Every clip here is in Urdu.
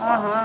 ہاں ہاں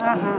ہاں ہاں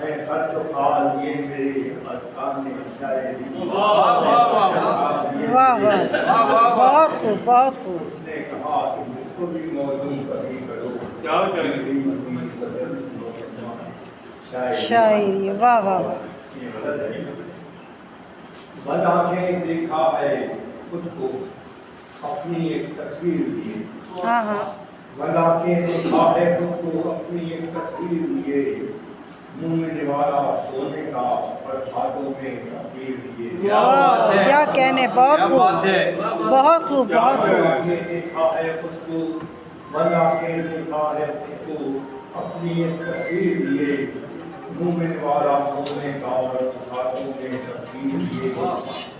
ہے ہر تو حال یہ میرے ارکان شاعری۔ واہ واہ بہت خوب بہت خوب اس نے کہا کہ مجھ کو بھی موزوں کبھی کرو۔ شاعری واہ واہ واہ یہ غلط ہے۔ بد آنکھیں دیکھا ہے خود کو اپنی ایک تصویر لیے۔ ہاں ہاں بد آنکھیں دیکھا ہے خود کو اپنی ایک تصویر لیے۔ منہ میں نوارا سونے کا اور ہاتھوں میں تقدیر لیے۔ کیا کہنے بہت خوب بہت خوب بہت خوب آنکھیں دیکھا ہے خود کو بد آنکھیں دیکھا ہے خود کو اپنی ایک تصویر لیے۔ منہ میں نوارا سونے کا اور ہاتھوں میں تقدیر لیے۔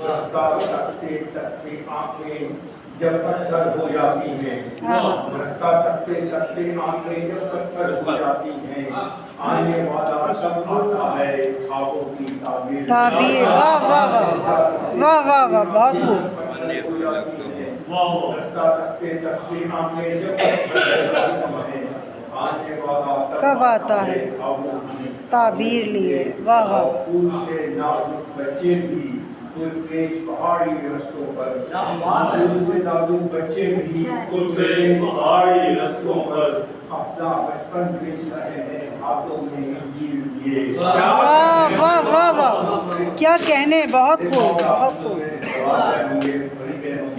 رستہ تکتے تکتے آنکھیں جب پتھر ہو جاتی ہیں۔ رستہ تکتے تکتے آنکھیں جب پتھر ہو جاتی ہیں۔ آنے والا سب آتا ہے خوابوں کی تعبیر۔ تعبیر واہ واہ واہ واہ واہ واہ بہت خوب رستہ تکتے تکتے آنکھیں جب پتھر ہو جاتی ہیں۔ آنے والا کب آتا ہے خوابوں کی تعبیر لیے واہ واہ واہ پھول سے نازک بچے بھی پھول کے پہاڑی رستوں پر۔ پھول سے نازک بچے بھی پھول کے پہاڑی رستوں پر اپنا بچپن بیچ رہے ہیں ہاتھوں میں انجیل لیے۔ واہ واہ واہ واہ کیا کہنے بہت خوب بہت خوب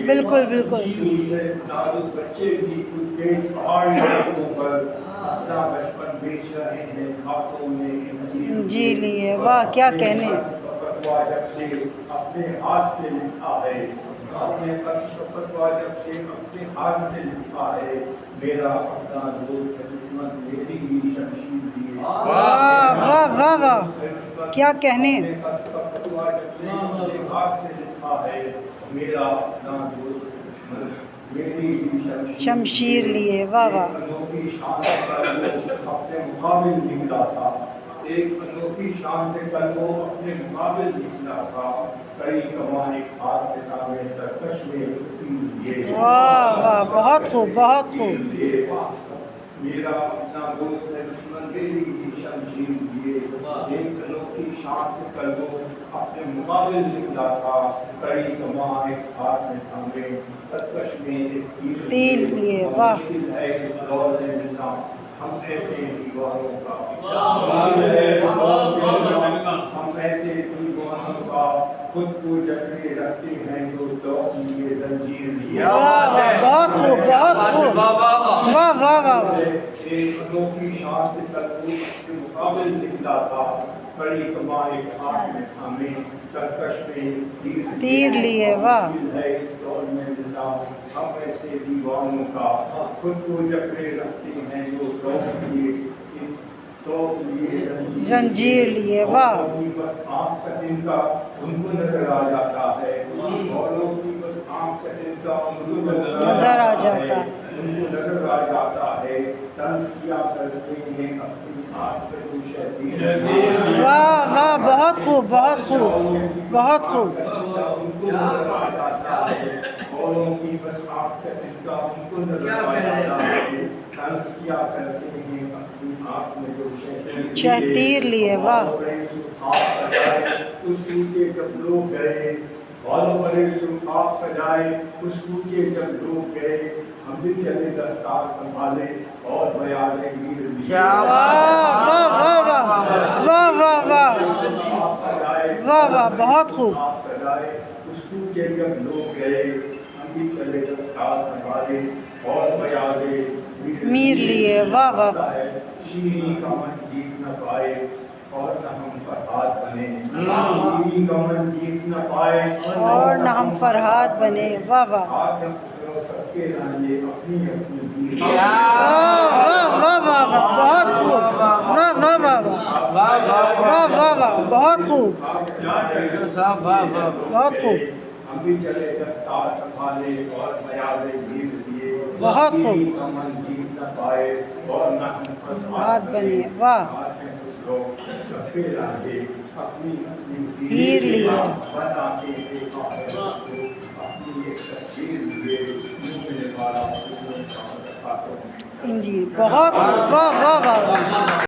بالکل بالکل پھول سے نازک بچے بھی پھول کے پہاڑی رستوں پر اپنا بچپن بیچ رہے ہیں ہاتھوں میں انجیل جی لیے واہ کیا کہنے فتوا جب سے اپنے ہاتھ سے لکھا ہے۔ اپنے فتوا جب سے اپنے ہاتھ سے لکھا ہے۔ میرا اپنا دوست دشمن میری بھی شمشیر لیے۔ واہ واہ واہ واہ کیا کہنے فتوا جب سے اپنے ہاتھ سے لکھا ہے۔ میرا اپنا دوست دشمن میری بھی شمشیر لیے واہ واہ انوکھی شان سے کل وہ اپنے مقابل نکلا تھا۔ ایک انوکھی شان سے کل وہ اپنے مقابل نکلا تھا۔ کئی کمان ایک ہاتھ کے سامنے ترکش میں تیر لیے۔ واہ واہ بہت خوب بہت خوب میرا اپنا دوست ہے دشمن میری بھی شمشیر لیے۔ ایک انوکھی شان سے کل وہ اپنے مقابل نکلا تھا۔ کئی کمان ایک ہاتھ میں تھامے ترکش میں ایک تیر لیے واہ مشکل ہے اس دور میں ملنا ہم ایسے دیواروں کا۔ ہم ایسے دیواروں کا خود کو جکڑے رکھتے ہیں جو توق لیے زنجیر لیے۔ واہ واہ بہت خوب بہت خوب واہ واہ واہ واہ ایک انوکھی شان سے کل وہ کے مقابل نکلا تھا۔ کڑی کمان ایک ہاتھ میں تھامے ترکش میں تیر لیے واہ مشکل ہے اس دور میں ملنا ہم ایسے دیوانوں کا خود کو جکڑے رکھتے ہیں جو توق لیے زنجیر لیے واہ بس آنکھ سے دن کا ان کو نظر آ جاتا ہے۔ اوروں کی بس آنکھ سے دن کا ان کو نظر آ جاتا ہے۔ ان کو نظر آ جاتا ہے۔ طنز کیا کرتے ہیں اپنی آنکھ پہ وہ شہدیر۔ واہ واہ بہت خوب بہت خوب بہت خوب ان کو نظر آ جاتا ہے۔ اوروں کی بس آنکھ سے دن کا ان کو نظر آ جاتا ہے۔ طنز کیا کرتے ہیں اپنی آنکھ میں جو شہتیر لیے واہ اس کوچے جب لوگ گئے بالوں بڑے سرخاب سجائے اس کوچے جب لوگ گئے ہم بھی چلے دستار سنبھالے اور بیان میر واہ واہ واہ واہ واہ واہ واہ واہ واہ بہت خوب سجائے اس کوچے جب لوگ گئے ہم بھی چلے دستار سنبھالے اور بیان میر لیے واہ واہ شیریں کا من جیت نہ پائے اور نہ ہم فرحات بنے۔ شیریں کا من جیت نہ پائے اور نہ ہم فرحات بنے واہ واہ سب کے رانجے اپنی اپنی واہ واہ واہ واہ خوب صاحب بہت خوب ہم بھی چلے دستار سنبھالے اور بیاض گیر لیے بہت خوب امن جیت نہ پائے اور نہ بات بنی واہ اپنی ہیر لیے بنا کے دیکھا ہے اپنی ایک تصویر لیے منہ میں والا انجیل بہت واہ واہ واہ